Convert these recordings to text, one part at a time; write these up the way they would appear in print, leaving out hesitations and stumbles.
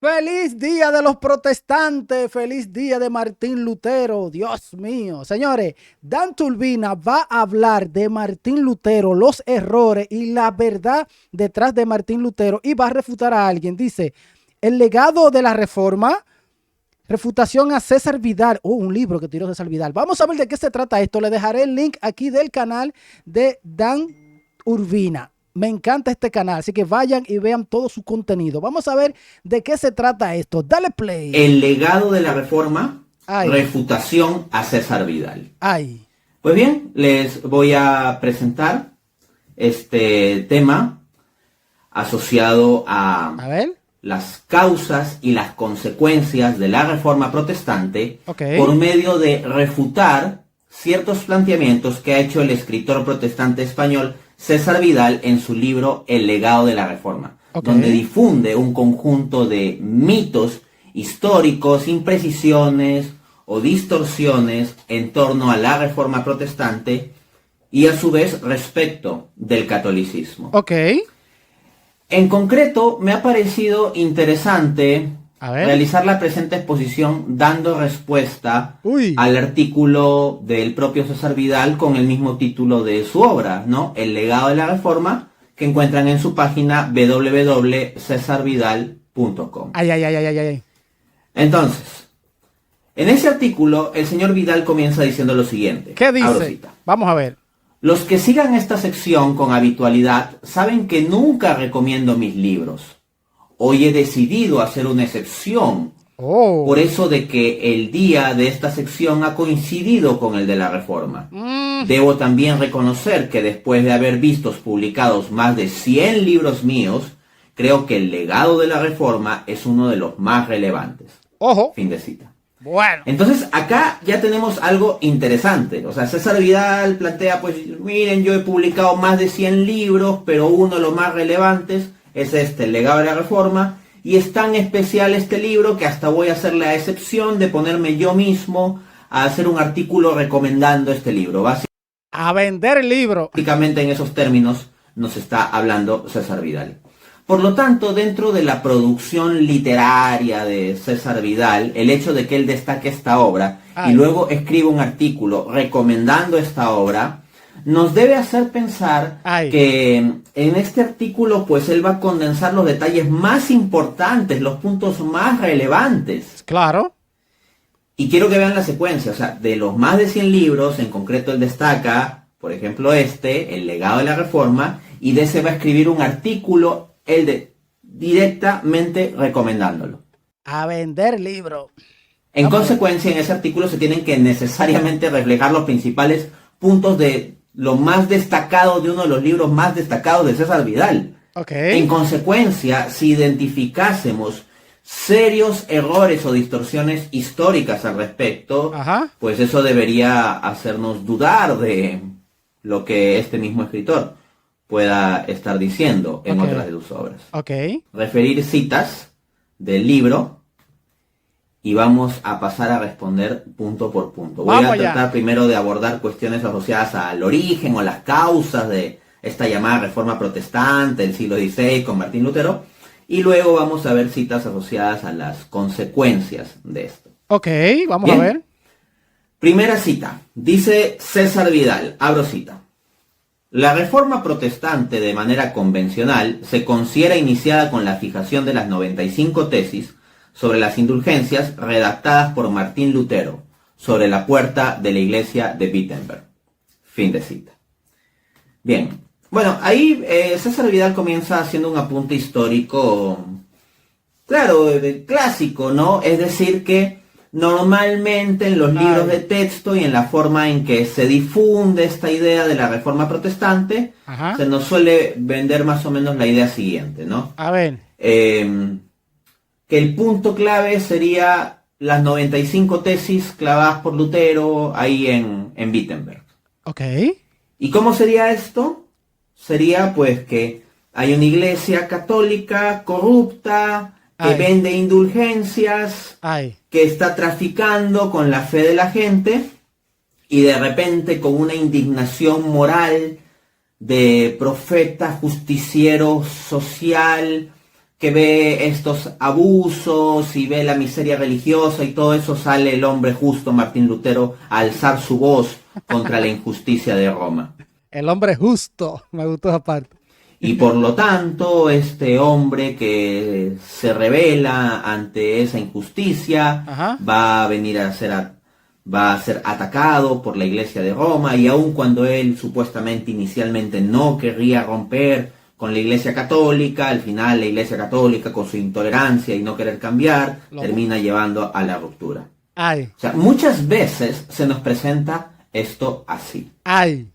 Feliz día de los protestantes, feliz día de Martín Lutero, Dios mío. Señores, Dan Turbina va a hablar de Martín Lutero, los errores y la verdad detrás de Martín Lutero y va a refutar a alguien. Dice, el legado de la reforma, refutación a César Vidal. Un libro que tiró César Vidal. Vamos a ver de qué se trata esto. Le dejaré el link aquí del canal de Dan Urbina. Me encanta este canal, así que vayan y vean todo su contenido. Vamos a ver de qué se trata esto. Dale play. El legado de la reforma, Ay, refutación a César Vidal. ay. Pues bien, les voy a presentar este tema asociado a A ver. las causas y las consecuencias de la reforma protestante Ok. por medio de refutar ciertos planteamientos que ha hecho el escritor protestante español César Vidal en su libro El legado de la reforma, Ok. donde difunde un conjunto de mitos históricos, imprecisiones o distorsiones en torno a la reforma protestante y a su vez respecto del catolicismo. Ok. En concreto, me ha parecido interesante A ver. realizar la presente exposición dando respuesta Uy. al artículo del propio César Vidal con el mismo título de su obra, ¿no? El legado de la reforma, que encuentran en su página www.cesarvidal.com. Ay, ay, ay, ay, ay, ay. Entonces, en ese artículo, el señor Vidal comienza diciendo lo siguiente. ¿Qué Abro dice? cita. Vamos a ver. Los que sigan esta sección con habitualidad saben que nunca recomiendo mis libros. Hoy he decidido hacer una excepción, Oh. por eso de que el día de esta sección ha coincidido con el de la reforma. Debo también reconocer que después de haber visto publicados más de 100 libros míos, creo que el legado de la reforma es uno de los más relevantes. Ojo. Fin de cita. Bueno. Entonces acá ya tenemos algo interesante. O sea, César Vidal plantea, pues miren, yo he publicado más de 100 libros, pero uno de los más relevantes es este, El legado de la reforma, y es tan especial este libro que hasta voy a hacer la excepción de ponerme yo mismo a hacer un artículo recomendando este libro. A vender el libro. Básicamente en esos términos nos está hablando César Vidal. Por lo tanto, dentro de la producción literaria de César Vidal, el hecho de que él destaque esta obra y luego escriba un artículo recomendando esta obra, nos debe hacer pensar que en este artículo pues él va a condensar los detalles más importantes, los puntos más relevantes. Claro. Y quiero que vean la secuencia, o sea, de los más de 100 libros, en concreto él destaca, por ejemplo este, El legado de la reforma, y de ese va a escribir un artículo directamente recomendándolo. A vender libro. En consecuencia, en ese artículo se tienen que necesariamente reflejar los principales puntos de lo más destacado de uno de los libros más destacados de César Vidal. Ok. En consecuencia, si identificásemos serios errores o distorsiones históricas al respecto, pues eso debería hacernos dudar de lo que este mismo escritor pueda estar diciendo en otras de sus obras. Referir citas del libro y vamos a pasar a responder punto por punto. Voy a tratar primero de abordar cuestiones asociadas al origen o las causas de esta llamada reforma protestante del siglo XVI con Martín Lutero, y luego vamos a ver citas asociadas a las consecuencias de esto. Ok, vamos a ver. Primera cita, dice César Vidal, abro cita. La reforma protestante de manera convencional se considera iniciada con la fijación de las 95 tesis sobre las indulgencias redactadas por Martín Lutero sobre la puerta de la iglesia de Wittenberg. Fin de cita. Bien, bueno, ahí César Vidal comienza haciendo un apunte histórico, claro, clásico, ¿no? Es decir que normalmente en los libros de texto y en la forma en que se difunde esta idea de la reforma protestante, se nos suele vender más o menos la idea siguiente, ¿no? A ver. Que el punto clave sería las 95 tesis clavadas por Lutero ahí en Wittenberg. Ok. ¿Y cómo sería esto? Sería pues que hay una iglesia católica corrupta, que vende indulgencias, que está traficando con la fe de la gente, y de repente con una indignación moral de profeta, justiciero social, que ve estos abusos y ve la miseria religiosa y todo eso, sale el hombre justo Martín Lutero a alzar su voz contra la injusticia de Roma. El hombre justo, me gustó esa parte. Y por lo tanto, este hombre que se revela ante esa injusticia Ajá. va a venir va a ser atacado por la Iglesia de Roma, y aun cuando él supuestamente inicialmente no querría romper con la Iglesia Católica, al final la Iglesia Católica, con su intolerancia y no querer cambiar, termina llevando a la ruptura. Ay. O sea, muchas veces se nos presenta esto así. Ay.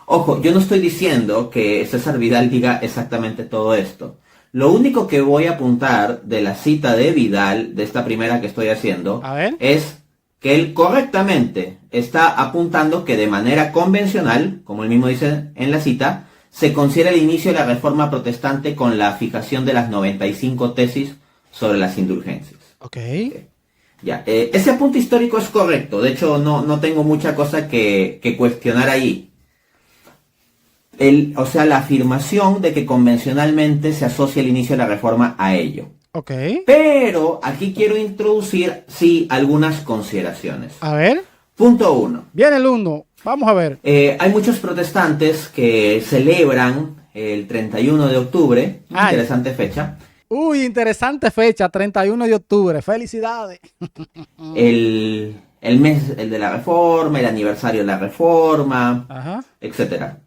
Ojo, yo no estoy diciendo que César Vidal diga exactamente todo esto. Lo único que voy a apuntar de la cita de Vidal, de esta primera que estoy haciendo, es que él correctamente está apuntando que de manera convencional, como él mismo dice en la cita, se considera el inicio de la Reforma Protestante con la fijación de las 95 tesis sobre las indulgencias. Ok. Ya, ese apunte histórico es correcto. De hecho, no tengo mucha cosa que cuestionar ahí. O sea, la afirmación de que convencionalmente se asocia el inicio de la Reforma a ello. Ok. Pero aquí quiero introducir, sí, algunas consideraciones. A ver. Punto 1. Viene el 1. Vamos a ver. Hay muchos protestantes que celebran el 31 de octubre, interesante fecha. Uy, interesante fecha, 31 de octubre. Felicidades. El mes de la Reforma, el aniversario de la Reforma, etcétera.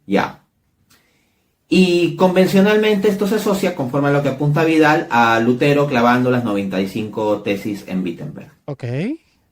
Ya. Y convencionalmente esto se asocia, conforme a lo que apunta Vidal, a Lutero clavando las 95 tesis en Wittenberg. Ok.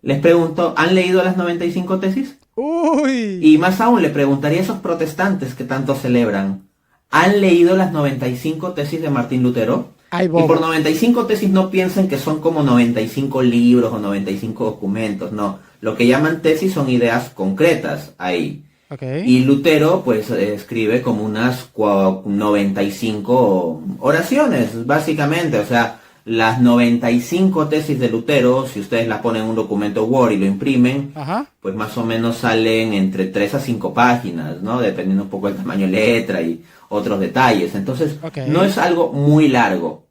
Les pregunto, ¿han leído las 95 tesis? Uy. Y más aún, le preguntaría a esos protestantes que tanto celebran, ¿han leído las 95 tesis de Martín Lutero? Ay, y por 95 tesis no piensen que son como 95 libros o 95 documentos, no. Lo que llaman tesis son ideas concretas ahí. Okay. Y Lutero pues escribe como unas 95 oraciones, básicamente. O sea, las 95 tesis de Lutero, si ustedes las ponen en un documento Word y lo imprimen, pues más o menos salen entre 3 a 5 páginas, ¿no? Dependiendo un poco del tamaño de letra y otros detalles. Entonces, no es algo muy largo.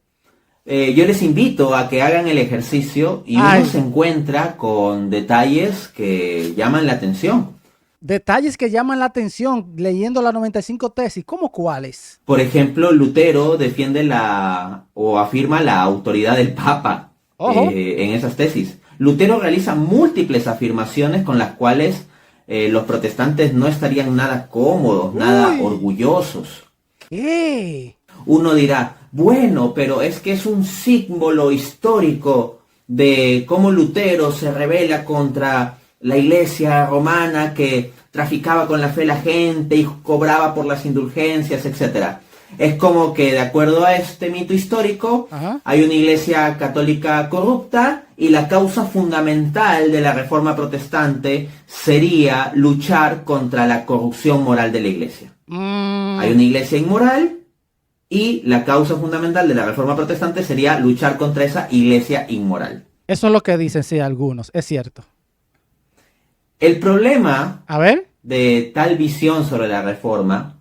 Yo les invito a que hagan el ejercicio y uno se encuentra con detalles que llaman la atención. Detalles que llaman la atención leyendo las 95 tesis, ¿cómo cuáles? Por ejemplo, Lutero defiende o afirma la autoridad del Papa en esas tesis. Lutero realiza múltiples afirmaciones con las cuales los protestantes no estarían nada cómodos, nada orgullosos. ¿Qué? Uno dirá, bueno, pero es que es un símbolo histórico de cómo Lutero se rebela contra la iglesia romana que traficaba con la fe de la gente y cobraba por las indulgencias, etc. Es como que, de acuerdo a este mito histórico, hay una iglesia católica corrupta y la causa fundamental de la Reforma Protestante sería luchar contra la corrupción moral de la iglesia. Hay una iglesia inmoral y la causa fundamental de la Reforma Protestante sería luchar contra esa iglesia inmoral. Eso es lo que dicen, sí, algunos, es cierto. El problema de tal visión sobre la Reforma,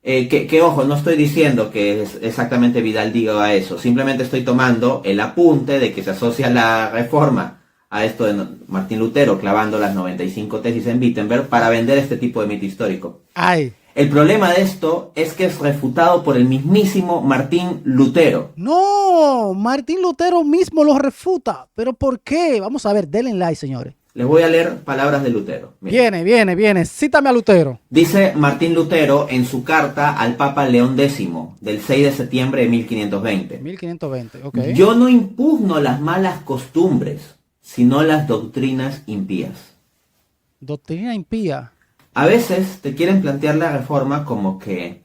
que ojo, no estoy diciendo que exactamente Vidal diga eso, simplemente estoy tomando el apunte de que se asocia la Reforma a esto de Martín Lutero clavando las 95 tesis en Wittenberg para vender este tipo de mito histórico. El problema de esto es que es refutado por el mismísimo Martín Lutero. No, Martín Lutero mismo lo refuta. ¿Pero por qué? Vamos a ver, denle like, señores. Les voy a leer palabras de Lutero. Miren. Viene. Cítame a Lutero. Dice Martín Lutero en su carta al Papa León X, del 6 de septiembre de 1520. 1520, ok. Yo no impugno las malas costumbres, sino las doctrinas impías. Doctrina impía. A veces te quieren plantear la Reforma como que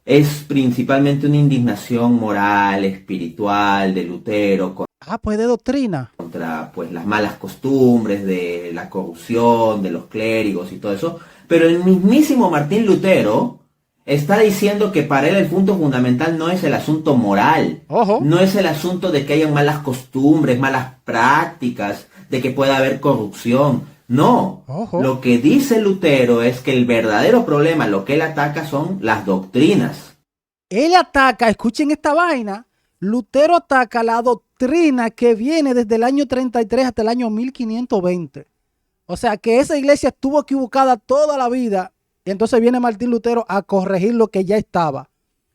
es principalmente una indignación moral, espiritual de Lutero pues de doctrina. Contra pues las malas costumbres, de la corrupción, de los clérigos y todo eso. Pero el mismísimo Martín Lutero está diciendo que para él el punto fundamental no es el asunto moral. No es el asunto de que haya malas costumbres, malas prácticas, de que pueda haber corrupción. No, lo que dice Lutero es que el verdadero problema, lo que él ataca son las doctrinas. Él ataca, escuchen esta vaina, Lutero ataca la doctrina que viene desde el año 33 hasta el año 1520. O sea que esa iglesia estuvo equivocada toda la vida. Y entonces viene Martín Lutero a corregir lo que ya estaba.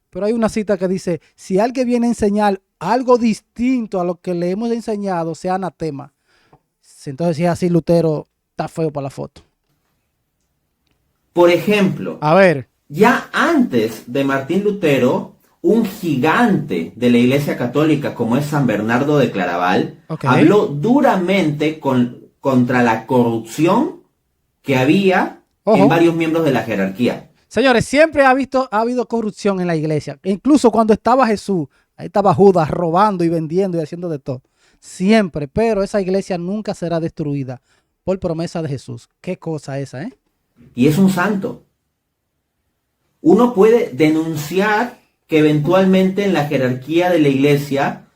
Pero hay una cita que dice, si alguien viene a enseñar algo distinto a lo que le hemos enseñado, sea anatema. Entonces, si es así, Lutero está feo para la foto. Por ejemplo, A ver. ya antes de Martín Lutero, un gigante de la Iglesia Católica como es San Bernardo de Claraval, habló duramente contra la corrupción que había en varios miembros de la jerarquía. Señores, siempre ha habido corrupción en la iglesia. Incluso cuando estaba Jesús, ahí estaba Judas robando y vendiendo y haciendo de todo. Siempre, pero esa iglesia nunca será destruida por promesa de Jesús. Qué cosa esa, ¿eh? Y es un santo. Uno puede denunciar que eventualmente en la jerarquía de la iglesia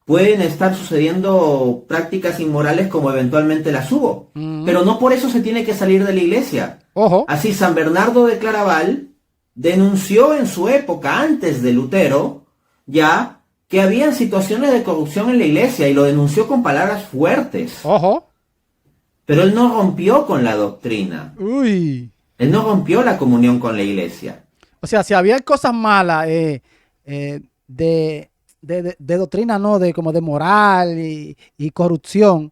pueden estar sucediendo prácticas inmorales como eventualmente las hubo. Pero no por eso se tiene que salir de la iglesia. Así San Bernardo de Claraval denunció en su época, antes de Lutero, ya que habían situaciones de corrupción en la iglesia y lo denunció con palabras fuertes. Pero él no rompió con la doctrina. Él no rompió la comunión con la iglesia. O sea, si había cosas malas de doctrina, no, como de moral y corrupción,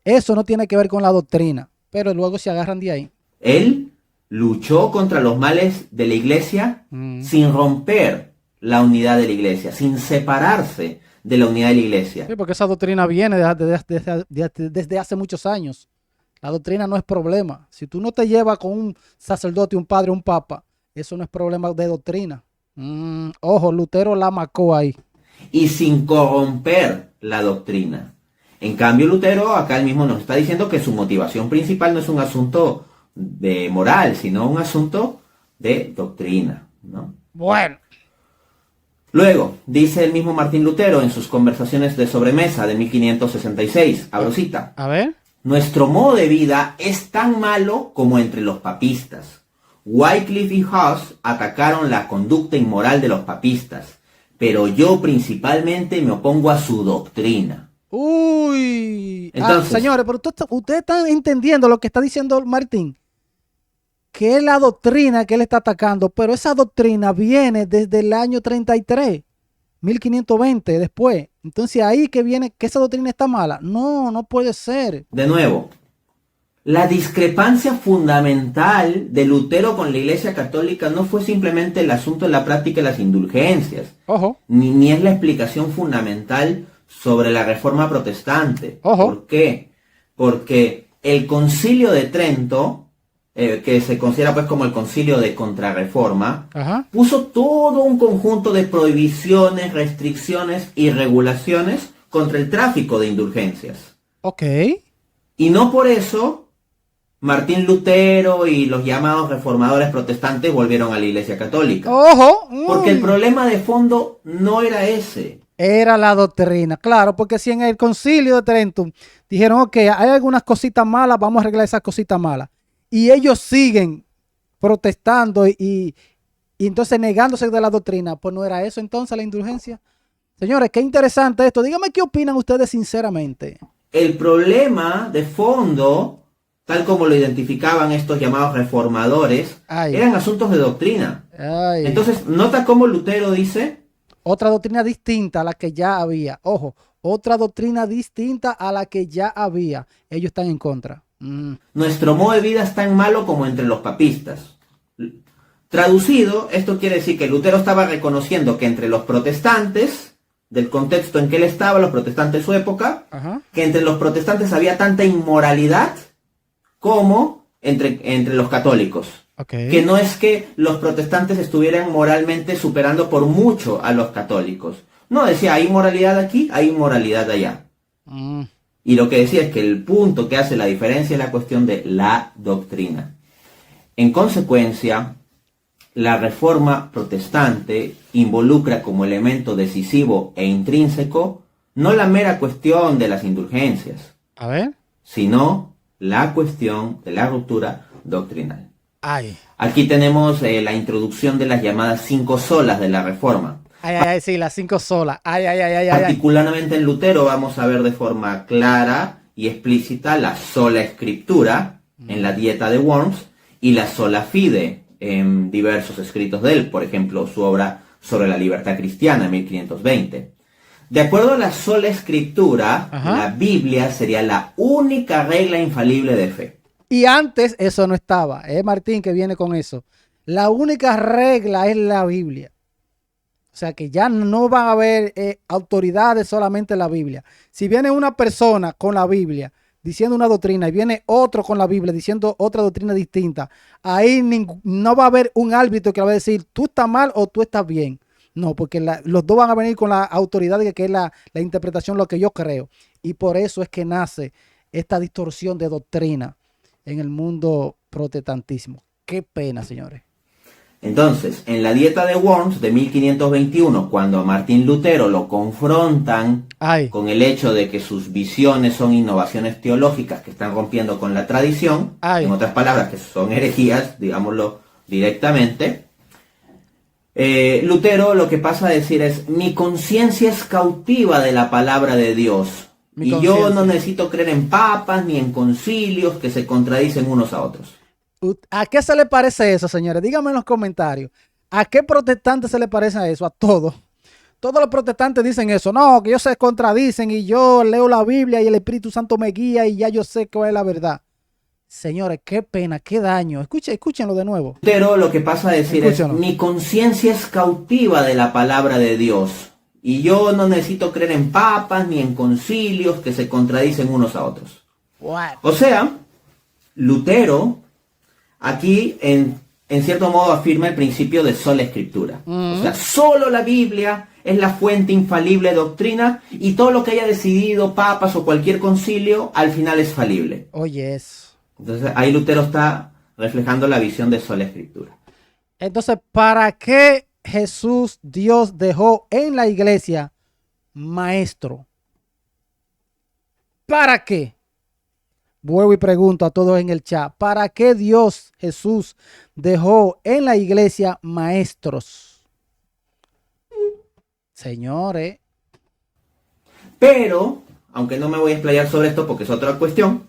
eso no tiene que ver con la doctrina, pero luego se agarran de ahí. Él luchó contra los males de la iglesia sin romper la unidad de la iglesia, sin separarse de la unidad de la iglesia. Sí, porque esa doctrina viene desde hace muchos años. La doctrina no es problema. Si tú no te llevas con un sacerdote, un padre, un papa, eso no es problema de doctrina. Ojo, Lutero la marcó ahí. Y sin corromper la doctrina. En cambio, Lutero acá él mismo nos está diciendo que su motivación principal no es un asunto de moral, sino un asunto de doctrina, ¿no? Bueno. Luego, dice el mismo Martín Lutero en sus conversaciones de sobremesa de 1566, abro cita. A ver. Nuestro modo de vida es tan malo como entre los papistas. Wycliffe y Huss atacaron la conducta inmoral de los papistas, pero yo principalmente me opongo a su doctrina. Uy. Entonces, señores, pero ustedes están entendiendo lo que está diciendo Martín. Que es la doctrina que él está atacando, pero esa doctrina viene desde el año 33, 1520 después. Entonces ahí que viene que esa doctrina está mala. No, no puede ser. De nuevo, la discrepancia fundamental de Lutero con la Iglesia Católica no fue simplemente el asunto de la práctica de las indulgencias, ni es la explicación fundamental sobre la Reforma Protestante. ¿Por qué? Porque el Concilio de Trento, que se considera pues como el concilio de contrarreforma, puso todo un conjunto de prohibiciones, restricciones y regulaciones contra el tráfico de indulgencias. Y no por eso Martín Lutero y los llamados reformadores protestantes volvieron a la Iglesia Católica. Porque el problema de fondo no era ese. Era la doctrina, claro, porque si en el concilio de Trento dijeron, ok, hay algunas cositas malas, vamos a arreglar esas cositas malas. Y ellos siguen protestando y entonces negándose de la doctrina. Pues no era eso entonces la indulgencia. Señores, qué interesante esto. Díganme qué opinan ustedes sinceramente. El problema de fondo, tal como lo identificaban estos llamados reformadores, eran asuntos de doctrina. Entonces, nota cómo Lutero dice... Otra doctrina distinta a la que ya había. Ojo, otra doctrina distinta a la que ya había. Ellos están en contra. Nuestro modo de vida es tan malo como entre los papistas. Traducido, esto quiere decir que Lutero estaba reconociendo que entre los protestantes, del contexto en que él estaba, los protestantes de su época, que entre los protestantes había tanta inmoralidad como entre los católicos. Que no es que los protestantes estuvieran moralmente superando por mucho a los católicos. No, decía, hay inmoralidad aquí, hay inmoralidad allá. Y lo que decía es que el punto que hace la diferencia es la cuestión de la doctrina. En consecuencia, la reforma protestante involucra como elemento decisivo e intrínseco no la mera cuestión de las indulgencias, sino la cuestión de la ruptura doctrinal. Aquí tenemos la introducción de las llamadas 5 solas de la reforma. Ay, ay, ay, sí, las 5 solas. Ay, ay, ay, ay, ay, ay. Particularmente en Lutero vamos a ver de forma clara y explícita la sola escritura en la Dieta de Worms y la sola fide en diversos escritos de él, por ejemplo, su obra sobre la libertad cristiana en 1520. De acuerdo a la sola escritura, la Biblia sería la única regla infalible de fe. Y antes eso no estaba. Es Martín que viene con eso. La única regla es la Biblia. O sea que ya no va a haber autoridades solamente en la Biblia. Si viene una persona con la Biblia diciendo una doctrina y viene otro con la Biblia diciendo otra doctrina distinta, ahí no va a haber un árbitro que va a decir tú estás mal o tú estás bien. No, porque los dos van a venir con la autoridad de que es la interpretación, lo que yo creo. Y por eso es que nace esta distorsión de doctrina en el mundo protestantismo. Qué pena, señores. Entonces, en la Dieta de Worms de 1521, cuando a Martín Lutero lo confrontan con el hecho de que sus visiones son innovaciones teológicas que están rompiendo con la tradición, en otras palabras, que son herejías, digámoslo directamente, Lutero lo que pasa a decir es, mi conciencia es cautiva de la palabra de Dios, y yo no necesito creer en papas ni en concilios que se contradicen unos a otros. ¿A qué se le parece eso, señores? Díganme en los comentarios. ¿A qué protestantes se le parece a eso? A todos. Todos los protestantes dicen eso. No, que ellos se contradicen y yo leo la Biblia y el Espíritu Santo me guía y ya yo sé cuál es la verdad. Señores, qué pena, qué daño. Escúchenlo de nuevo. Lutero lo que pasa a decir es, mi conciencia es cautiva de la palabra de Dios. Y yo no necesito creer en papas ni en concilios que se contradicen unos a otros. What? O sea, Lutero aquí en cierto modo afirma el principio de sola escritura. O sea, solo la Biblia es la fuente infalible de doctrina y todo lo que haya decidido papas o cualquier concilio al final es falible. Oye, eso. Entonces ahí Lutero está reflejando la visión de sola escritura. Entonces, ¿para qué Jesús, Dios, dejó en la iglesia maestro? ¿Para qué? Vuelvo y pregunto a todos en el chat, ¿para qué Dios, Jesús, dejó en la iglesia maestros? Señores. Pero, aunque no me voy a explayar sobre esto porque es otra cuestión,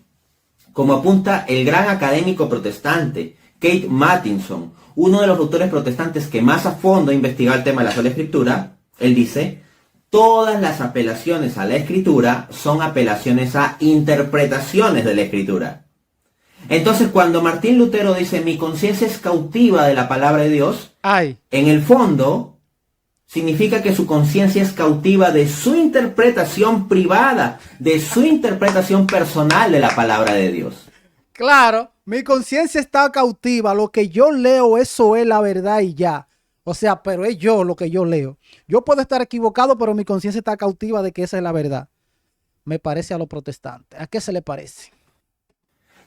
como apunta el gran académico protestante Keith Mattinson, uno de los autores protestantes que más a fondo investiga el tema de la sola escritura, él dice, todas las apelaciones a la escritura son apelaciones a interpretaciones de la escritura. Entonces, cuando Martín Lutero dice, mi conciencia es cautiva de la palabra de Dios, en el fondo significa que su conciencia es cautiva de su interpretación privada, de su interpretación personal de la palabra de Dios. Claro, mi conciencia está cautiva, lo que yo leo, eso es la verdad y ya. O sea, pero es yo lo que yo leo. Yo puedo estar equivocado, pero mi conciencia está cautiva de que esa es la verdad. Me parece a los protestantes. ¿A qué se le parece?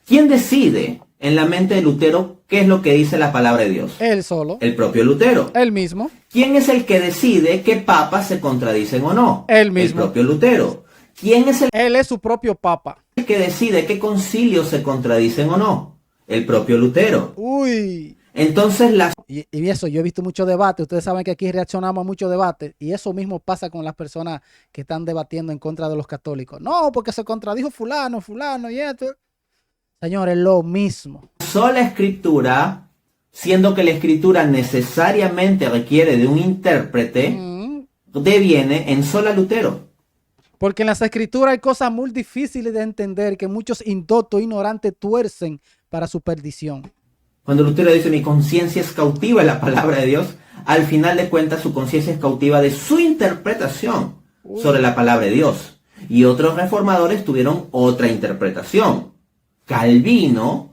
¿Quién decide en la mente de Lutero qué es lo que dice la palabra de Dios? Él solo. El propio Lutero. Él mismo. ¿Quién es el que decide qué papas se contradicen o no? Él mismo. El propio Lutero. ¿Quién es el Él es su propio papa. que decide qué concilios se contradicen o no? El propio Lutero. Uy. Entonces y eso, yo he visto mucho debate. Ustedes saben que aquí reaccionamos a mucho debate. Y eso mismo pasa con las personas que están debatiendo en contra de los católicos. No, porque se contradijo fulano y esto. Señores, lo mismo. Sola escritura, siendo que la escritura necesariamente requiere de un intérprete, deviene en sola Lutero. Porque en las escrituras hay cosas muy difíciles de entender que muchos indoctos ignorantes tuercen para su perdición. Cuando Lutero dice mi conciencia es cautiva de la palabra de Dios, al final de cuentas su conciencia es cautiva de su interpretación sobre la palabra de Dios. Y otros reformadores tuvieron otra interpretación. Calvino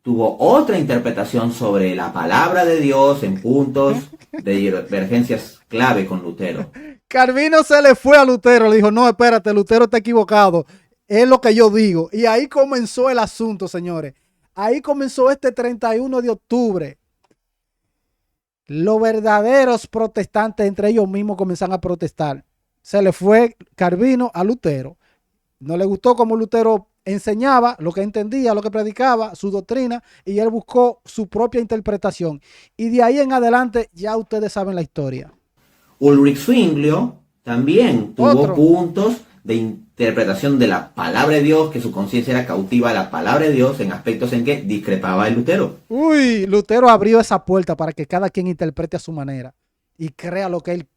tuvo otra interpretación sobre la palabra de Dios en puntos de divergencias clave con Lutero. Calvino se le fue a Lutero, le dijo, no, espérate, Lutero está equivocado, es lo que yo digo. Y ahí comenzó el asunto, señores. Ahí comenzó este 31 de octubre. Los verdaderos protestantes entre ellos mismos comenzaron a protestar. Se le fue Calvino a Lutero. No le gustó como Lutero enseñaba, lo que entendía, lo que predicaba, su doctrina, y él buscó su propia interpretación. Y de ahí en adelante ya ustedes saben la historia. Ulrich Zwinglio también tuvo Otro. puntos de interpretación de la palabra de Dios, que su conciencia era cautiva a la palabra de Dios en aspectos en que discrepaba de Lutero. Uy, Lutero abrió esa puerta para que cada quien interprete a su manera y crea lo que él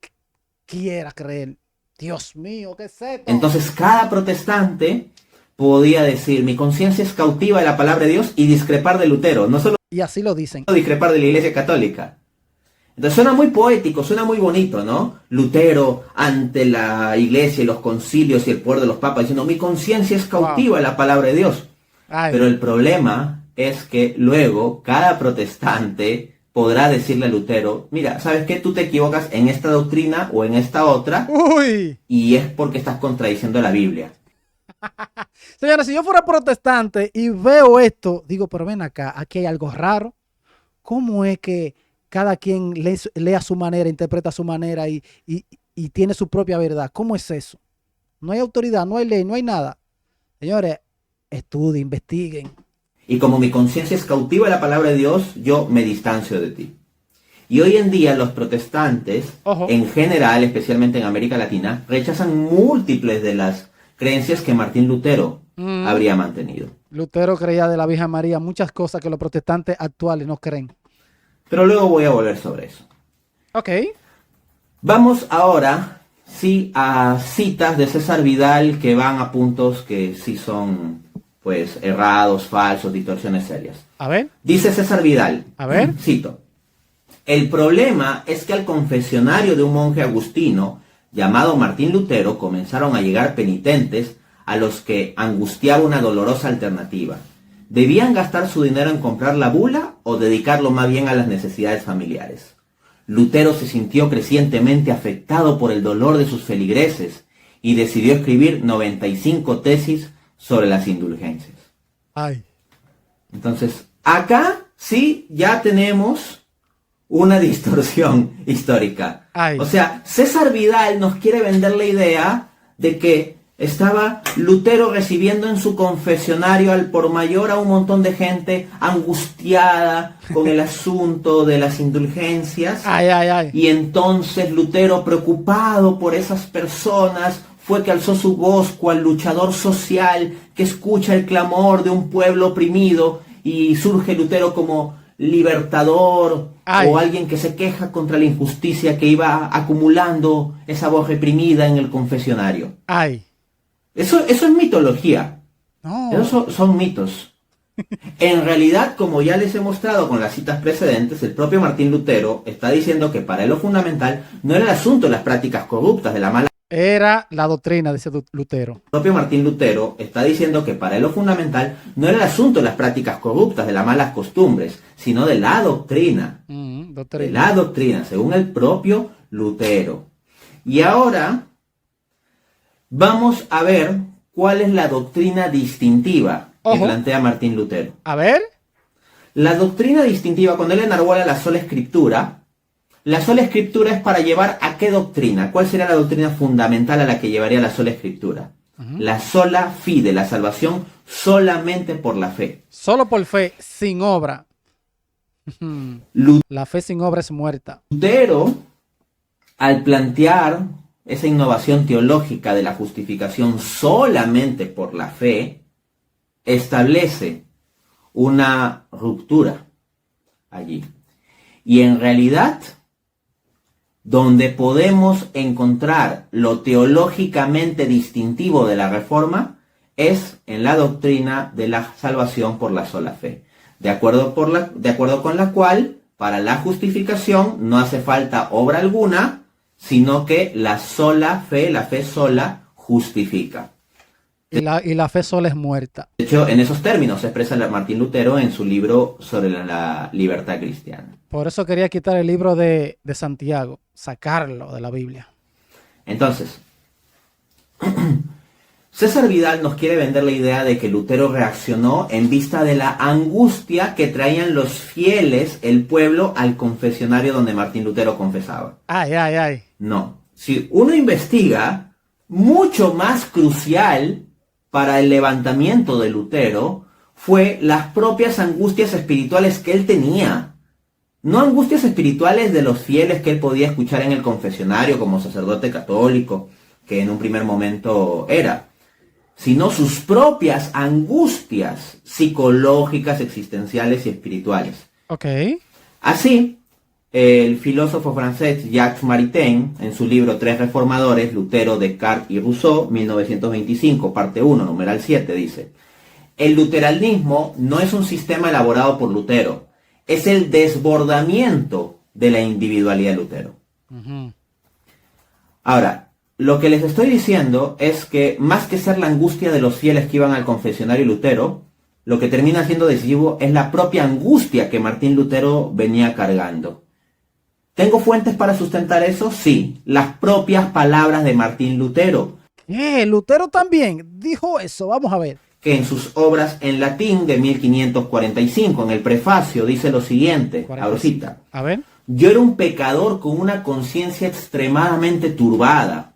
quiera creer. Dios mío, ¿qué es esto? Entonces cada protestante podía decir, mi conciencia es cautiva de la palabra de Dios y discrepar de Lutero, no solo Y así lo dicen. discrepar de la Iglesia Católica. Entonces suena muy poético, suena muy bonito, ¿no? Lutero ante la Iglesia y los concilios y el poder de los papas diciendo, mi conciencia es cautiva de la palabra de Dios. Ay, Pero el problema es que luego cada protestante podrá decirle a Lutero, mira, ¿sabes qué? Tú te equivocas en esta doctrina o en esta otra uy. y es porque estás contradiciendo la Biblia. Señores, si yo fuera protestante y veo esto, digo, pero ven acá, aquí hay algo raro. ¿Cómo es que cada quien lee a su manera, interpreta a su manera y tiene su propia verdad? ¿Cómo es eso? No hay autoridad, no hay ley, no hay nada. Señores, estudien, investiguen. Y como mi conciencia es cautiva de la palabra de Dios, yo me distancio de ti. Y hoy en día los protestantes, Ojo. en general, especialmente en América Latina, rechazan múltiples de las creencias que Martín Lutero habría mantenido. Lutero creía de la Virgen María muchas cosas que los protestantes actuales no creen. Pero luego voy a volver sobre eso. Ok. Vamos ahora, sí, a citas de César Vidal que van a puntos que sí son, pues, errados, falsos, distorsiones serias. A ver. Dice César Vidal, A ver. cito, el problema es que al confesionario de un monje agustino llamado Martín Lutero comenzaron a llegar penitentes a los que angustiaba una dolorosa alternativa. ¿Debían gastar su dinero en comprar la bula o dedicarlo más bien a las necesidades familiares? Lutero se sintió crecientemente afectado por el dolor de sus feligreses y decidió escribir 95 tesis sobre las indulgencias. Ay. Entonces, acá sí ya tenemos una distorsión histórica. Ay. O sea, César Vidal nos quiere vender la idea de que estaba Lutero recibiendo en su confesionario al por mayor a un montón de gente angustiada con el asunto de las indulgencias. Ay, ay, ay. Y entonces Lutero, preocupado por esas personas, fue que alzó su voz cual luchador social que escucha el clamor de un pueblo oprimido y surge Lutero como libertador. Ay. O alguien que se queja contra la injusticia que iba acumulando esa voz reprimida en el confesionario. Ay. Eso es mitología. No. Esos son mitos. En realidad, como ya les he mostrado con las citas precedentes, el propio Martín Lutero está diciendo que para él lo fundamental no era el asunto de las prácticas corruptas, de la mala. Era la doctrina, dice Lutero. El propio Martín Lutero está diciendo que para él lo fundamental no era el asunto de las prácticas corruptas, de las malas costumbres, sino de la doctrina. De Doctrina. la doctrina, según el propio Lutero. Y ahora vamos a ver cuál es la doctrina distintiva que Ojo. plantea Martín Lutero. A ver. La doctrina distintiva, cuando él enarbola la sola escritura es para llevar a qué doctrina. ¿Cuál sería la doctrina fundamental a la que llevaría la sola escritura? La sola fide, la salvación solamente por la fe. Solo por fe, sin obra. La fe sin obra es muerta. Lutero, al plantear esa innovación teológica de la justificación solamente por la fe, establece una ruptura allí. Y en realidad, donde podemos encontrar lo teológicamente distintivo de la Reforma es en la doctrina de la salvación por la sola fe. De acuerdo con la cual, para la justificación no hace falta obra alguna, sino que la sola fe, la fe sola, justifica. Y la fe sola es muerta. De hecho, en esos términos se expresa Martín Lutero en su libro sobre la libertad cristiana. Por eso quería quitar el libro de Santiago, sacarlo de la Biblia. Entonces, César Vidal nos quiere vender la idea de que Lutero reaccionó en vista de la angustia que traían los fieles, el pueblo, al confesionario donde Martín Lutero confesaba. Ay, ay, ay. No. Si uno investiga, mucho más crucial para el levantamiento de Lutero fue las propias angustias espirituales que él tenía. No angustias espirituales de los fieles que él podía escuchar en el confesionario como sacerdote católico, que en un primer momento era, sino sus propias angustias psicológicas, existenciales y espirituales. Ok. Así, el filósofo francés Jacques Maritain, en su libro Tres Reformadores, Lutero, Descartes y Rousseau, 1925, parte 1, numeral 7, dice: el luteranismo no es un sistema elaborado por Lutero, es el desbordamiento de la individualidad de Lutero. Ujú. Ahora, lo que les estoy diciendo es que más que ser la angustia de los fieles que iban al confesionario Lutero, lo que termina siendo decisivo es la propia angustia que Martín Lutero venía cargando. ¿Tengo fuentes para sustentar eso? Sí, las propias palabras de Martín Lutero, Lutero también dijo eso. Vamos a ver. que en sus obras en latín de 1545, en el prefacio, dice lo siguiente, abro cita: A ver. yo era un pecador con una conciencia extremadamente turbada.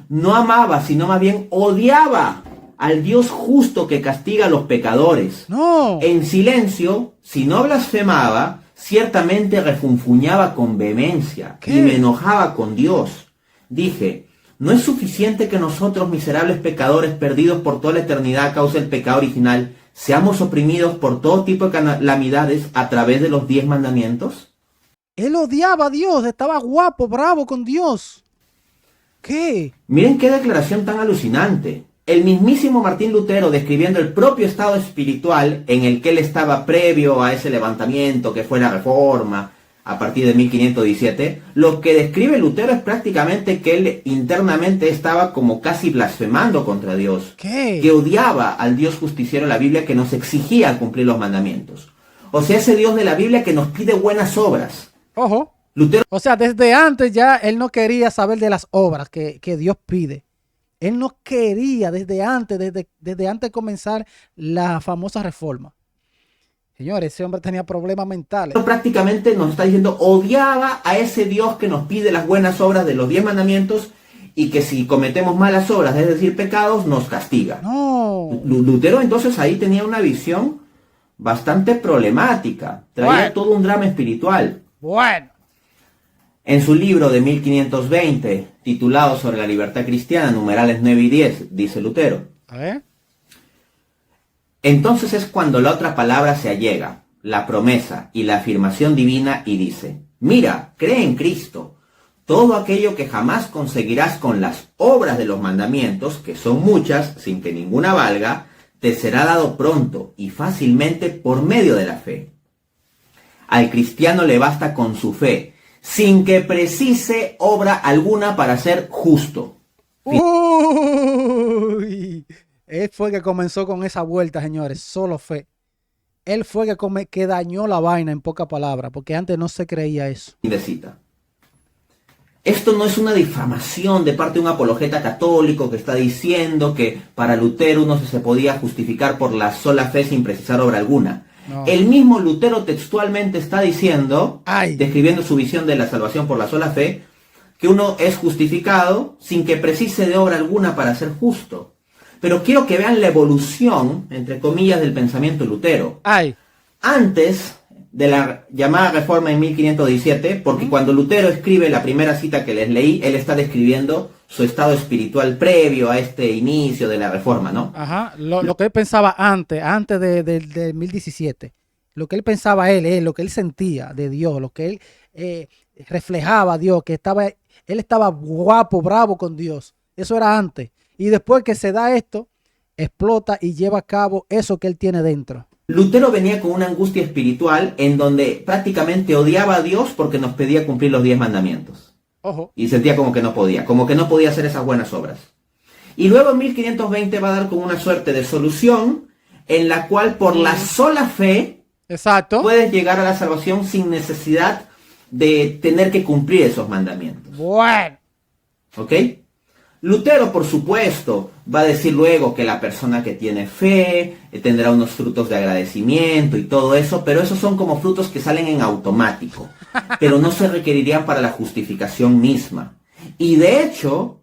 No amaba, sino más bien odiaba al Dios justo que castiga a los pecadores. No. En silencio, si no blasfemaba, ciertamente refunfuñaba con vehemencia ¿Qué? y me enojaba con Dios. Dije: ¿no es suficiente que nosotros, miserables pecadores perdidos por toda la eternidad a causa del pecado original, seamos oprimidos por todo tipo de calamidades a través de los 10 mandamientos? Él odiaba a Dios. Estaba guapo, bravo con Dios. ¿Qué? Miren qué declaración tan alucinante. El mismísimo Martín Lutero, describiendo el propio estado espiritual en el que él estaba previo a ese levantamiento que fue la Reforma a partir de 1517, lo que describe Lutero es prácticamente que él internamente estaba como casi blasfemando contra Dios, ¿Qué? que odiaba al Dios justiciero de la Biblia, que nos exigía cumplir los mandamientos. O sea, ese Dios de la Biblia que nos pide buenas obras. Ojo. Lutero O sea, desde antes ya él no quería saber de las obras que Dios pide. Él no quería desde antes de comenzar la famosa reforma. Señores, ese hombre tenía problemas mentales. prácticamente nos está diciendo, odiaba a ese Dios que nos pide las buenas obras de los 10 mandamientos y que si cometemos malas obras, es decir, pecados, nos castiga. No. Lutero entonces ahí tenía una visión bastante problemática, traía Bueno. todo un drama espiritual. Bueno. En su libro de 1520, titulado Sobre la libertad cristiana, numerales 9 y 10, dice Lutero: A ver. entonces es cuando la otra palabra se allega, la promesa y la afirmación divina, y dice: mira, cree en Cristo. Todo aquello que jamás conseguirás con las obras de los mandamientos, que son muchas, sin que ninguna valga, te será dado pronto y fácilmente por medio de la fe. Al cristiano le basta con su fe, sin que precise obra alguna para ser justo. Uy. Él fue que comenzó con esa vuelta, señores. Solo fe. Él fue que dañó la vaina, en pocas palabras, porque antes no se creía eso. Fin de cita. Esto no es una difamación de parte de un apologeta católico que está diciendo que para Lutero uno se podía justificar por la sola fe sin precisar obra alguna. No. El mismo Lutero textualmente está diciendo, Ay. describiendo su visión de la salvación por la sola fe, que uno es justificado sin que precise de obra alguna para ser justo. Pero quiero que vean la evolución, entre comillas, del pensamiento de Lutero. Ay. Antes de la llamada Reforma en 1517, porque cuando Lutero escribe la primera cita que les leí, él está describiendo su estado espiritual previo a este inicio de la Reforma, ¿no? Ajá. Lo que él pensaba antes de 1017. Lo que él pensaba lo que él sentía de Dios, lo que él reflejaba a Dios, que él estaba guapo, bravo con Dios. Eso era antes. Y después que se da esto, explota y lleva a cabo eso que él tiene dentro. Lutero venía con una angustia espiritual en donde prácticamente odiaba a Dios porque nos pedía cumplir los 10 mandamientos. Ojo. Y sentía como que no podía hacer esas buenas obras. Y luego en 1520 va a dar con una suerte de solución en la cual por la sola fe Exacto. puedes llegar a la salvación sin necesidad de tener que cumplir esos mandamientos. Bueno. ¿Ok? Lutero, por supuesto, va a decir luego que la persona que tiene fe tendrá unos frutos de agradecimiento y todo eso, pero esos son como frutos que salen en automático, pero no se requerirían para la justificación misma. Y de hecho,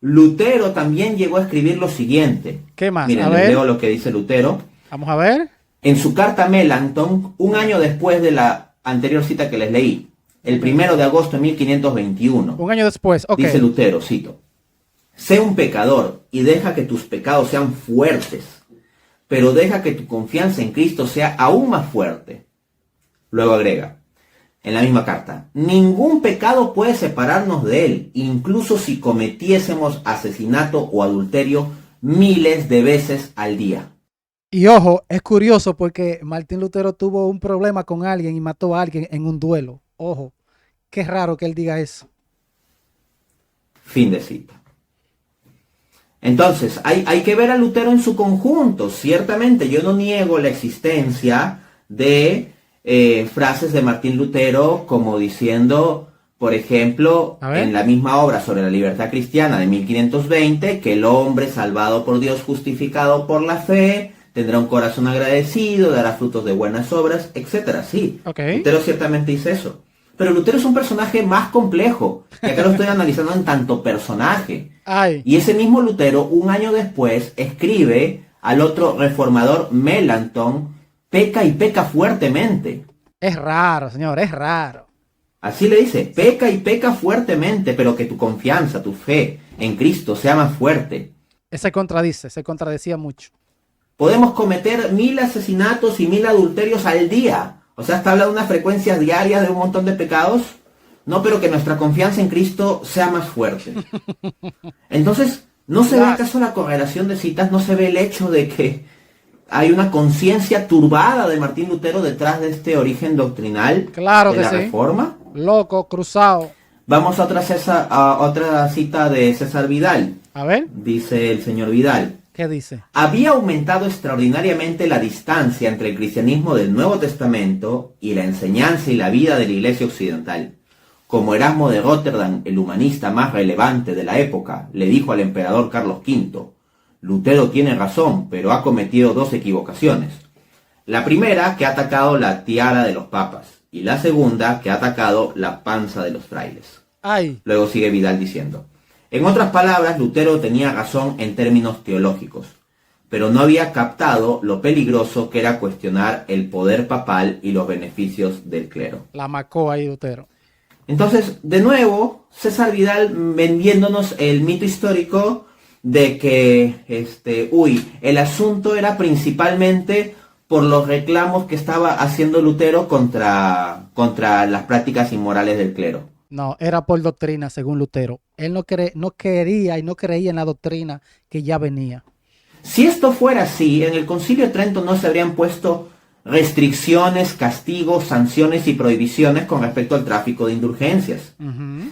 Lutero también llegó a escribir lo siguiente. ¿Qué más? Miren, A les ver. leo lo que dice Lutero. Vamos a ver. En su carta a Melanchthon, un año después de la anterior cita que les leí, el 1 de agosto de 1521. Un año después, ok. Dice Lutero, cito, sé un pecador y deja que tus pecados sean fuertes, pero deja que tu confianza en Cristo sea aún más fuerte. Luego agrega, en la misma carta, ningún pecado puede separarnos de él, incluso si cometiésemos asesinato o adulterio miles de veces al día. Y ojo, es curioso porque Martín Lutero tuvo un problema con alguien y mató a alguien en un duelo. Ojo, qué raro que él diga eso. Fin de cita. Entonces, hay que ver a Lutero en su conjunto. Ciertamente, yo no niego la existencia de frases de Martín Lutero como diciendo, por ejemplo, en la misma obra sobre la libertad cristiana de 1520, que el hombre salvado por Dios, justificado por la fe, tendrá un corazón agradecido, dará frutos de buenas obras, etcétera. Sí, Lutero ciertamente dice eso. Pero Lutero es un personaje más complejo, que acá lo estoy analizando en tanto personaje. Y ese mismo Lutero, un año después, escribe al otro reformador, Melanchthon, peca y peca fuertemente. Es raro, señor, es raro. Así le dice, peca y peca fuertemente, pero que tu confianza, tu fe en Cristo sea más fuerte. Se contradecía mucho. Podemos cometer 1000 asesinatos y 1000 adulterios al día. O sea, está hablando de unas frecuencias diarias de un montón de pecados. No, pero que nuestra confianza en Cristo sea más fuerte. Entonces, ¿no se ve acaso la correlación de citas? ¿No se ve el hecho de que hay una conciencia turbada de Martín Lutero detrás de este origen doctrinal de la Reforma? Loco, cruzado. Vamos a otra cita de César Vidal. A ver. Dice el señor Vidal. ¿Qué dice? Había aumentado extraordinariamente la distancia entre el cristianismo del Nuevo Testamento y la enseñanza y la vida de la Iglesia Occidental. Como Erasmo de Róterdam, el humanista más relevante de la época, le dijo al emperador Carlos V, Lutero tiene razón, pero ha cometido 2 equivocaciones. La primera, que ha atacado la tiara de los papas, y la segunda, que ha atacado la panza de los frailes. Luego sigue Vidal diciendo, en otras palabras, Lutero tenía razón en términos teológicos, pero no había captado lo peligroso que era cuestionar el poder papal y los beneficios del clero. La macó ahí Lutero. Entonces, de nuevo, César Vidal vendiéndonos el mito histórico de que, el asunto era principalmente por los reclamos que estaba haciendo Lutero contra las prácticas inmorales del clero. No, era por doctrina, según Lutero. Él no quería y no creía en la doctrina que ya venía. Si esto fuera así, en el Concilio de Trento no se habrían puesto restricciones, castigos, sanciones y prohibiciones con respecto al tráfico de indulgencias.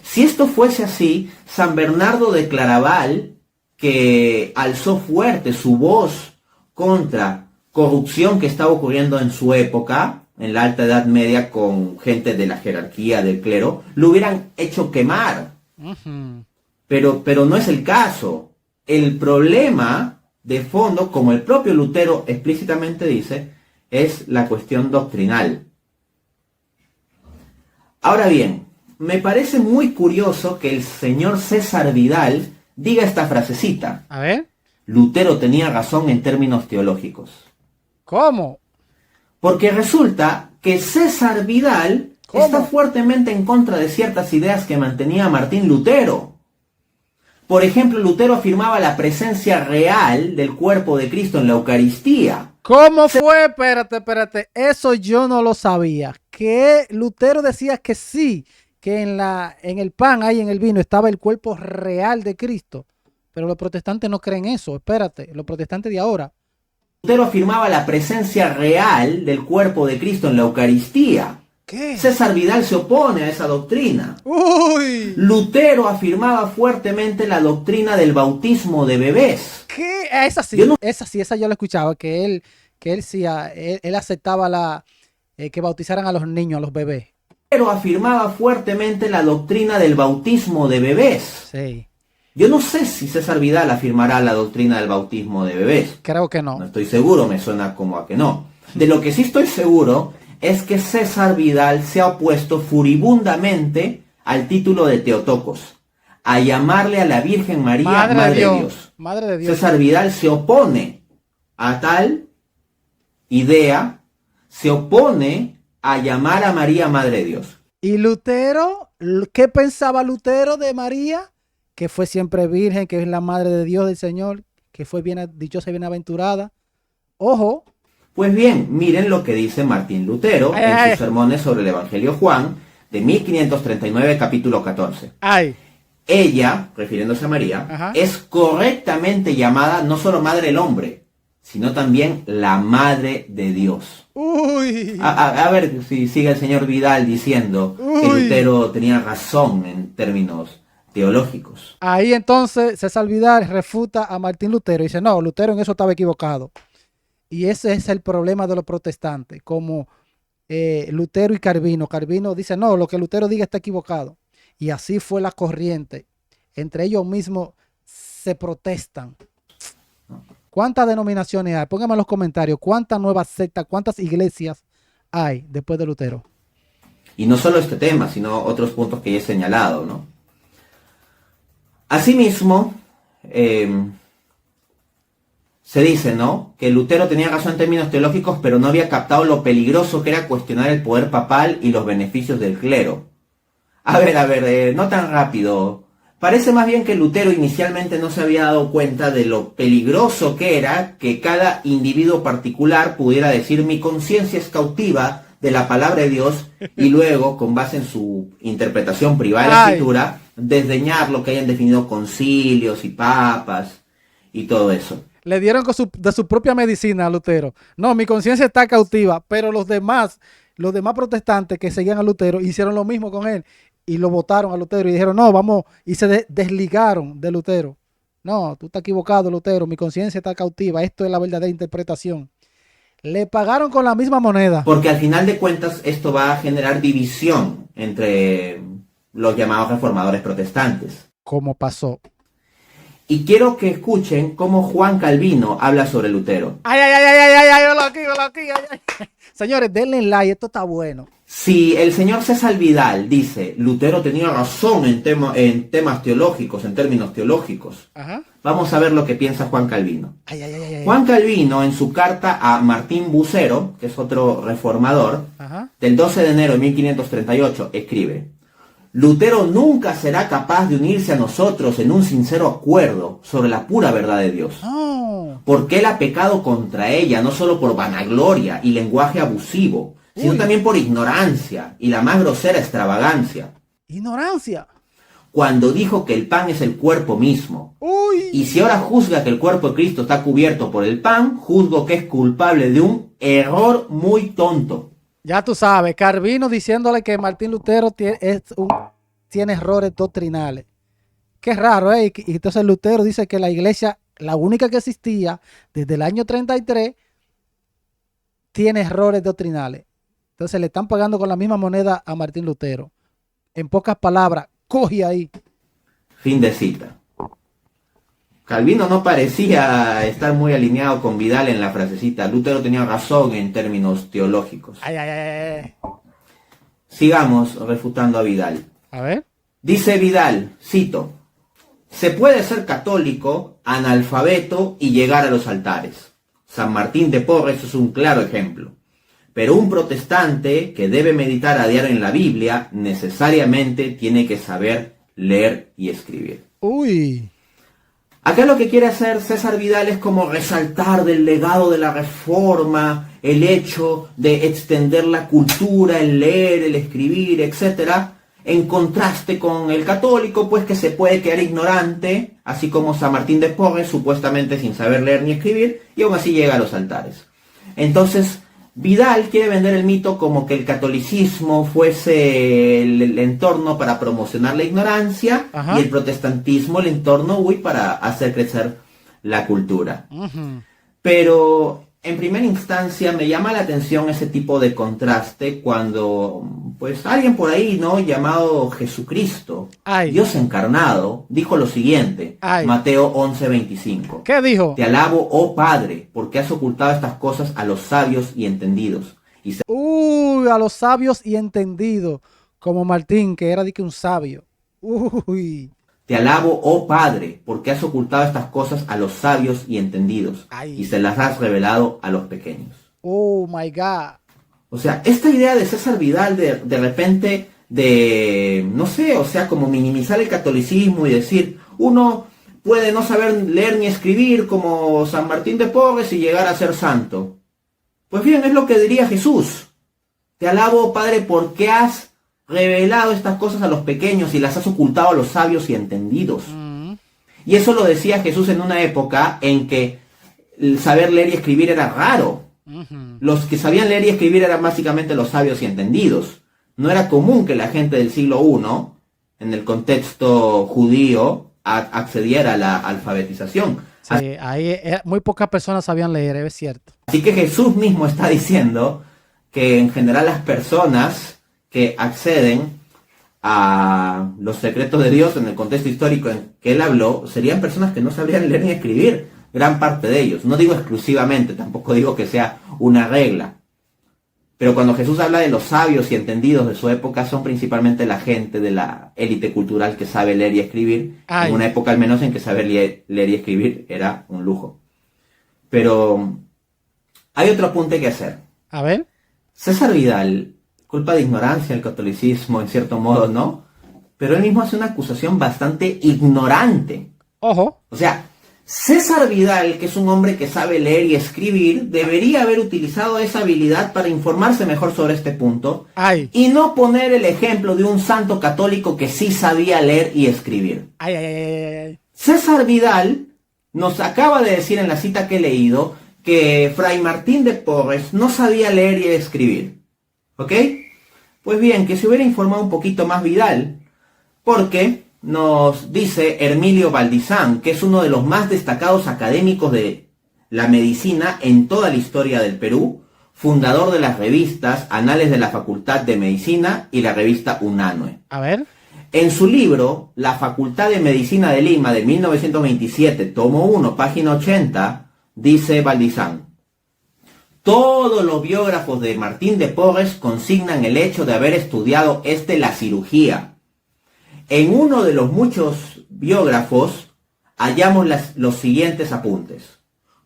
Si esto fuese así, San Bernardo de Claraval, que alzó fuerte su voz contra corrupción que estaba ocurriendo en su época, en la Alta Edad Media, con gente de la jerarquía del clero, lo hubieran hecho quemar. Pero no es el caso. El problema de fondo, como el propio Lutero explícitamente dice, es la cuestión doctrinal. Ahora bien, me parece muy curioso que el señor César Vidal diga esta frasecita. A ver. Lutero tenía razón en términos teológicos. ¿Cómo? Porque resulta que César Vidal está fuertemente en contra de ciertas ideas que mantenía Martín Lutero. Por ejemplo, Lutero afirmaba la presencia real del cuerpo de Cristo en la Eucaristía. ¿Cómo fue? Espérate. Eso yo no lo sabía. Que Lutero decía que sí, que en el pan, ahí en el vino, estaba el cuerpo real de Cristo. Pero los protestantes no creen eso. Espérate, los protestantes de ahora. Lutero afirmaba la presencia real del cuerpo de Cristo en la Eucaristía. ¿Qué? César Vidal se opone a esa doctrina. ¡Uy! Lutero afirmaba fuertemente la doctrina del bautismo de bebés. ¿Qué? Esa sí, esa yo la escuchaba, que él aceptaba que bautizaran a los niños, a los bebés. Lutero afirmaba fuertemente la doctrina del bautismo de bebés. Sí. Yo no sé si César Vidal afirmará la doctrina del bautismo de bebés. Creo que no. No estoy seguro, me suena como a que no. De lo que sí estoy seguro es que César Vidal se ha opuesto furibundamente al título de Teotocos, a llamarle a la Virgen María Madre de Dios. Madre de Dios. César Vidal se opone a tal idea, se opone a llamar a María Madre de Dios. ¿Y Lutero? ¿Qué pensaba Lutero de María? Que fue siempre virgen, que es la madre de Dios del Señor, que fue dichosa y bienaventurada. Ojo. Pues bien, miren lo que dice Martín Lutero en sus sermones sobre el Evangelio Juan, de 1539, capítulo 14. Ella, refiriéndose a María, es correctamente llamada no solo madre del hombre, sino también la madre de Dios. Uy. A ver si sigue el señor Vidal diciendo que Lutero tenía razón en términos teológicos. Ahí entonces César Vidal refuta a Martín Lutero y dice, no, Lutero en eso estaba equivocado. Y ese es el problema de los protestantes, como Lutero y Calvino. Calvino dice, no, lo que Lutero diga está equivocado. Y así fue la corriente. Entre ellos mismos se protestan. ¿Cuántas denominaciones hay? Pónganme en los comentarios. ¿Cuántas nuevas sectas, cuántas iglesias hay después de Lutero? Y no solo este tema, sino otros puntos que ya he señalado, ¿no? Asimismo, se dice, ¿no?, que Lutero tenía razón en términos teológicos, pero no había captado lo peligroso que era cuestionar el poder papal y los beneficios del clero. A ver, no tan rápido. Parece más bien que Lutero inicialmente no se había dado cuenta de lo peligroso que era que cada individuo particular pudiera decir mi conciencia es cautiva de la palabra de Dios y luego, con base en su interpretación privada de la escritura, desdeñar lo que hayan definido concilios y papas y todo eso. Le dieron de su propia medicina a Lutero. No, mi conciencia está cautiva, pero los demás protestantes que seguían a Lutero hicieron lo mismo con él y lo votaron a Lutero y dijeron, no, vamos, y se desligaron de Lutero. No, tú estás equivocado, Lutero, mi conciencia está cautiva, esto es la verdadera interpretación. Le pagaron con la misma moneda. Porque al final de cuentas esto va a generar división entre los llamados reformadores protestantes. ¿Cómo pasó? Y quiero que escuchen cómo Juan Calvino habla sobre Lutero. Señores, denle like, esto está bueno. Si el señor César Vidal dice Lutero tenía razón en temas teológicos, en términos teológicos, vamos a ver lo que piensa Juan Calvino. Juan Calvino, en su carta a Martín Bucero, que es otro reformador, del 12 de enero de 1538, escribe: Lutero nunca será capaz de unirse a nosotros en un sincero acuerdo sobre la pura verdad de Dios. Porque él ha pecado contra ella, no solo por vanagloria y lenguaje abusivo, sino también por ignorancia y la más grosera extravagancia. ¿Ignorancia? Cuando dijo que el pan es el cuerpo mismo. Y si ahora juzga que el cuerpo de Cristo está cubierto por el pan, juzgo que es culpable de un error muy tonto. Ya tú sabes, Calvino diciéndole que Martín Lutero tiene errores doctrinales. Qué raro, ¿eh? Y entonces Lutero dice que la iglesia, la única que existía desde el año 33, tiene errores doctrinales. Entonces le están pagando con la misma moneda a Martín Lutero. En pocas palabras, coge ahí. Fin de cita. Calvino no parecía estar muy alineado con Vidal en la frasecita. Lutero tenía razón en términos teológicos. Sigamos refutando a Vidal. A ver. Dice Vidal, cito: se puede ser católico, analfabeto y llegar a los altares. San Martín de Porres es un claro ejemplo. Pero un protestante que debe meditar a diario en la Biblia necesariamente tiene que saber leer y escribir. Acá lo que quiere hacer César Vidal es como resaltar del legado de la Reforma, el hecho de extender la cultura, el leer, el escribir, etc., en contraste con el católico, pues que se puede quedar ignorante, así como San Martín de Porres, supuestamente sin saber leer ni escribir, y aún así llega a los altares. Entonces, Vidal quiere vender el mito como que el catolicismo fuese el entorno para promocionar la ignorancia y el protestantismo el entorno para hacer crecer la cultura. Pero en primera instancia me llama la atención ese tipo de contraste cuando pues alguien por ahí, ¿no?, llamado Jesucristo, Dios encarnado, dijo lo siguiente, Mateo 11:25. ¿Qué dijo? Te alabo, oh Padre, porque has ocultado estas cosas a los sabios y entendidos. A los sabios y entendidos, como Martín, que era de que un sabio. Te alabo, oh Padre, porque has ocultado estas cosas a los sabios y entendidos, y se las has revelado a los pequeños. Oh my God. O sea, esta idea de César Vidal de repente de, no sé, o sea, como minimizar el catolicismo y decir, uno puede no saber leer ni escribir como San Martín de Porres y llegar a ser santo. Pues bien, es lo que diría Jesús. Te alabo, Padre, porque has revelado estas cosas a los pequeños y las has ocultado a los sabios y entendidos. Y eso lo decía Jesús en una época en que el saber leer y escribir era raro. Los que sabían leer y escribir eran básicamente los sabios y entendidos. No era común que la gente del siglo I, en el contexto judío, accediera a la alfabetización. Sí, ahí muy pocas personas sabían leer, es cierto. Así que Jesús mismo está diciendo que en general las personas que acceden a los secretos de Dios en el contexto histórico en que él habló, serían personas que no sabrían leer ni escribir, gran parte de ellos. No digo exclusivamente, tampoco digo que sea una regla. Pero cuando Jesús habla de los sabios y entendidos de su época, son principalmente la gente de la élite cultural que sabe leer y escribir, en una época al menos en que saber leer y escribir era un lujo. Pero hay otro apunte que hacer. A ver. César Vidal, culpa de ignorancia el catolicismo, en cierto modo, ¿no? Pero él mismo hace una acusación bastante ignorante. Ojo. O sea, César Vidal, que es un hombre que sabe leer y escribir, debería haber utilizado esa habilidad para informarse mejor sobre este punto y no poner el ejemplo de un santo católico que sí sabía leer y escribir. César Vidal nos acaba de decir en la cita que he leído que Fray Martín de Porres no sabía leer y escribir. ¿Ok? Pues bien, que se hubiera informado un poquito más Vidal, porque nos dice Hermilio Valdizán, que es uno de los más destacados académicos de la medicina en toda la historia del Perú, fundador de las revistas Anales de la Facultad de Medicina y la revista Unanue. A ver. En su libro, La Facultad de Medicina de Lima, de 1927, tomo 1, página 80, dice Valdizán: todos los biógrafos de Martín de Porres consignan el hecho de haber estudiado la cirugía. En uno de los muchos biógrafos hallamos los siguientes apuntes.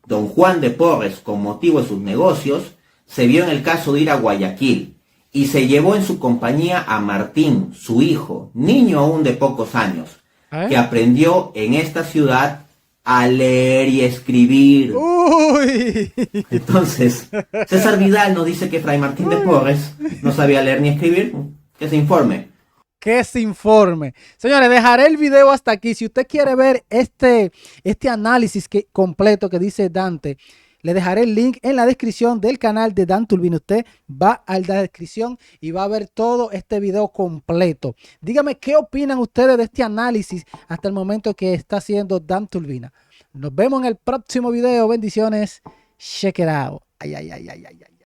Don Juan de Porres, con motivo de sus negocios, se vio en el caso de ir a Guayaquil y se llevó en su compañía a Martín, su hijo, niño aún de pocos años, que aprendió en esta ciudad a leer y escribir. ¡Uy! Entonces, César Vidal nos dice que Fray Martín de Porres no sabía leer ni escribir. Que se informe. Que se informe. Señores, dejaré el video hasta aquí. Si usted quiere ver este análisis completo que dice Dante, le dejaré el link en la descripción del canal de Dan Turbina. Usted va a la descripción y va a ver todo este video completo. Dígame qué opinan ustedes de este análisis hasta el momento que está haciendo Dan Turbina. Nos vemos en el próximo video. Bendiciones. Check it out. Ay, ay, ay, ay, ay, ay.